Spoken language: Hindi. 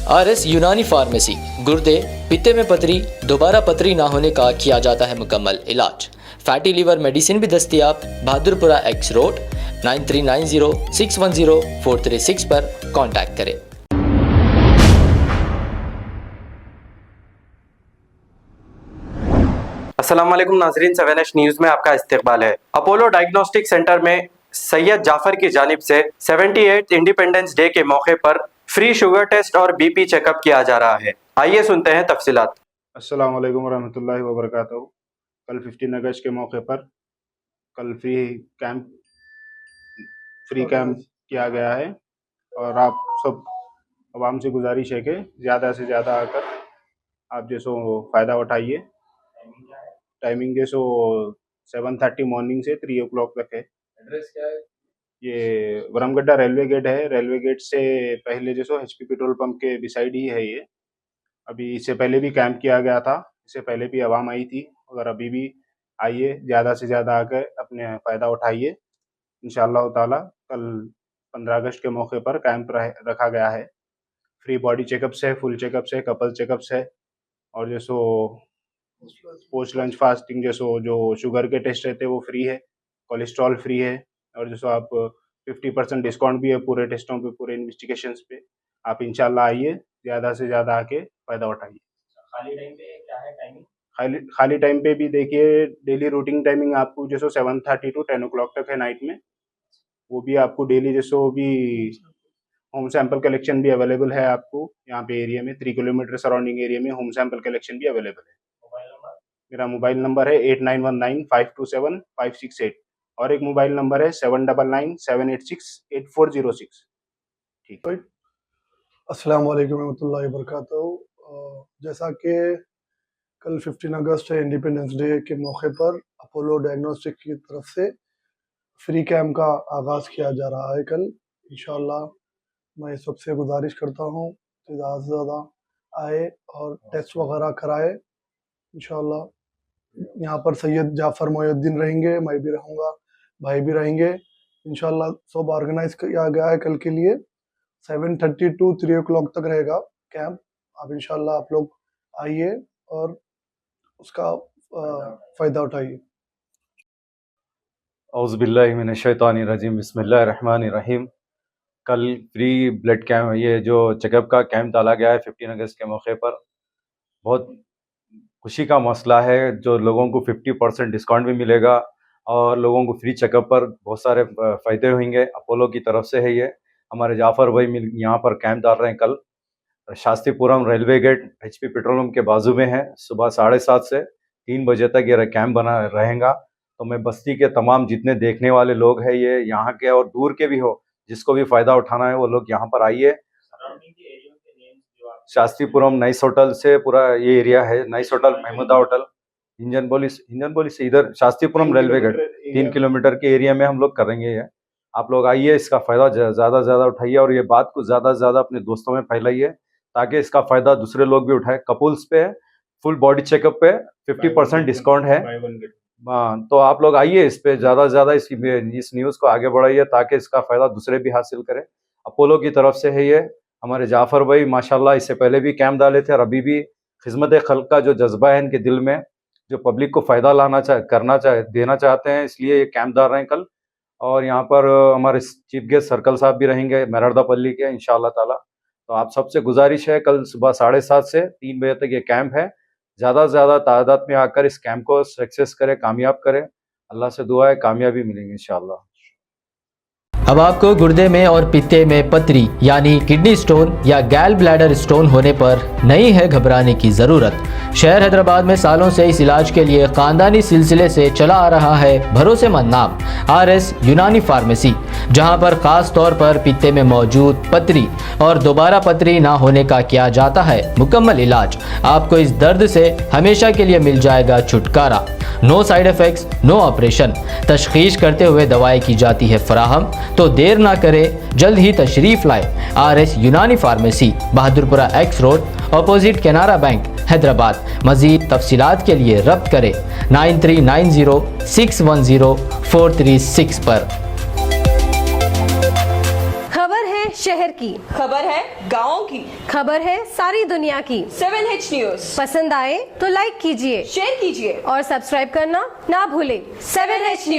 RS यूनानी फार्मेसी, गुर्दे, पित्ते में पथरी, दोबारा पथरी ना होने का किया जाता है मुकम्मल इलाज। फैटी लीवर मेडिसिन भी दस्तियाब। बहादुरपुरा X रोड 9390610436 पर कांटेक्ट करें। अस्सलाम वालेकुम नाज़रीन, 7H न्यूज़ में आपका इस्तकबाल है। अपोलो डायग्नोस्टिक सेंटर में सैयद जाफर की जानिब से 78 इंडिपेंडेंस डे के मौके पर फ्री शुगर टेस्ट और BP चेकअप किया जा रहा है। आइए सुनते हैं तफसीलात। अस्सलाम वालेकुम वरहमतुल्लाहि वबरकातुहू। कल 15 अगस्त के मौके पर कल फ्री कैंप किया गया है और आप सब आवाम से गुजारिश है कि ज़्यादा से ज़्यादा आकर आप जैसो फ़ायदा उठाइए। टाइमिंग जैसो 7:30 मॉर्निंग से 3 o'clock तक है। एड्रेस क्या है? ये वरमगड्डा रेलवे गेट है। रेलवे गेट से पहले जैसो HP पेट्रोल पंप के बिसाइड ही है ये। अभी इससे पहले भी कैंप किया गया था, इससे पहले भी आवाम आई थी, अगर अभी भी आइए, ज़्यादा से ज़्यादा आकर अपने फ़ायदा उठाइए। इंशाअल्लाह ताला कल 15 अगस्त के मौके पर कैंप रखा गया है। फ्री बॉडी चेकअप्स है, फुल चेकअप्स है, कपल चेकअप्स है और जैसो पोस्ट लंच फास्टिंग जैसो जो शुगर के टेस्ट रहते हैं वो फ्री है, कोलेस्ट्रॉल फ्री है और जैसो आप 50% डिस्काउंट भी है पूरे टेस्टों पे, पूरे इन्वेस्टिगेशंस पे। आप इंशाल्लाह आइए, ज़्यादा से ज़्यादा आके फ़ायदा उठाइए। खाली टाइम पे क्या है टाइमिंग? खाली टाइम पे भी देखिए, डेली रूटीन टाइमिंग आपको जैसो 7:30 to 10 o'clock तक है नाइट में। वो भी आपको डेली जैसो भी होम सैंपल कलेक्शन भी अवेलेबल है आपको यहाँ पे एरिया में। 3 किलोमीटर सराउंडिंग एरिया में होम सैंपल कलेक्शन भी अवेलेबल है। Mobile number? मेरा मोबाइल नंबर है 8919527568 और एक मोबाइल नंबर है 7997868406। ठीक है। अस्सलाम वालेकुम रहमतुल्लाहि वबरकातुहू। जैसा कि कल 15 अगस्त है, इंडिपेंडेंस डे के मौके पर अपोलो डायग्नोस्टिक की तरफ से फ्री कैंप का आगाज़ किया जा रहा है। कल इंशाअल्लाह मैं सबसे गुजारिश करता हूँ कि ज़्यादा से ज़्यादा आए और टेस्ट वगैरह कराए। इंशाअल्लाह यहाँ पर सैयद जाफ़र मोहिउद्दीन रहेंगे, मैं भी रहूँगा, भाई भी रहेंगे। इंशाअल्लाह सब ऑर्गेनाइज किया गया है कल के लिए। 7:30 to 3 o'clock तक रहेगा कैंप। आप इंशाअल्लाह आप लोग आइए और उसका फ़ायदा उठाइए। औज़ुबिल्लाहि मिनश्शैतानिर्रजीम, बिस्मिल्लाहिर्रहमानिर्रहीम। कल फ्री ब्लड कैंप, ये जो चेकअप का कैंप डाला गया है 15 अगस्त के मौके पर, बहुत खुशी का मसला है। जो लोगों को 50% डिस्काउंट भी मिलेगा और लोगों को फ्री चेकअप पर बहुत सारे फ़ायदे होंगे। अपोलो की तरफ से है ये। हमारे जाफ़र भाई यहाँ पर कैंप डाल रहे हैं कल। Shastripuram railway gate HP petrol pump के बाजू में है। सुबह 7:30 से 3 बजे तक ये कैंप बना रहेगा। तो मैं बस्ती के तमाम जितने देखने वाले लोग हैं, ये यहाँ के और दूर के भी हो, जिसको भी फ़ायदा उठाना है वो लोग यहाँ पर आइए। शास्त्रीपुरम नाइस होटल से पूरा ये एरिया है, nice hotel, Mahmooda hotel, engine बोली से इधर शास्त्रीपुरम रेलवे गेट 3 किलोमीटर के एरिया में हम लोग करेंगे ये। आप लोग आइए, इसका फ़ायदा ज़्यादा से ज़्यादा उठाइए और ये बात को ज़्यादा से ज़्यादा अपने दोस्तों में फैलाइए ताकि इसका फ़ायदा दूसरे लोग भी उठाएं। कपुल्स पे फुल बॉडी चेकअप पे 50% डिस्काउंट है। तो आप लोग आइए, इस पे ज़्यादा से ज़्यादा इस न्यूज़ को आगे बढ़ाइए ताकि इसका फ़ायदा दूसरे भी हासिल करें। अपोलो की तरफ से है ये। हमारे जाफ़र भाई माशाल्लाह इससे पहले भी कैंप डाले थे और अभी भी खिदमत खल्क का जो जज्बा है इनके दिल में, जो पब्लिक को फ़ायदा देना चाहते हैं, इसलिए ये कैंप डाल रहे हैं कल। और यहाँ पर हमारे चीफ गेस्ट सर्कल साहब भी रहेंगे मेरादापल्ली के, इंशाअल्लाह ताला। तो आप सबसे गुजारिश है, कल सुबह 7:30 से 3 बजे तक ये कैंप है। ज़्यादा से ज़्यादा तादाद में आकर इस कैंप को सक्सेस करें, कामयाब करें। अल्लाह से दुआ है कामयाबी मिलेगी इंशाअल्लाह। अब आपको गुर्दे में और पित्ते में पथरी यानी किडनी स्टोन या गैल ब्लैडर स्टोन होने पर नहीं है घबराने की ज़रूरत। शहर हैदराबाद में सालों से इस इलाज के लिए ख़ानदानी सिलसिले से चला आ रहा है भरोसेमंद नाम RS यूनानी फार्मेसी, जहां पर ख़ास तौर पर पित्ते में मौजूद पथरी और दोबारा पथरी ना होने का किया जाता है मुकम्मल इलाज। आपको इस दर्द से हमेशा के लिए मिल जाएगा छुटकारा। No side effects, no operation. तशखीस करते हुए दवाएं की जाती है फराहम। तो देर ना करें, जल्द ही तशरीफ लाए RS यूनानी pharmacy, Bahadurpura X road, opposite Canara bank, Hyderabad. मज़ीद तफसीलात के लिए रब्त करें 9390610436 पर। खबर है शहर की, खबर है गाँव की, खबर है सारी दुनिया की। 7H न्यूज पसंद आए तो लाइक कीजिए, शेयर कीजिए और सब्सक्राइब करना ना भूलें। 7H news.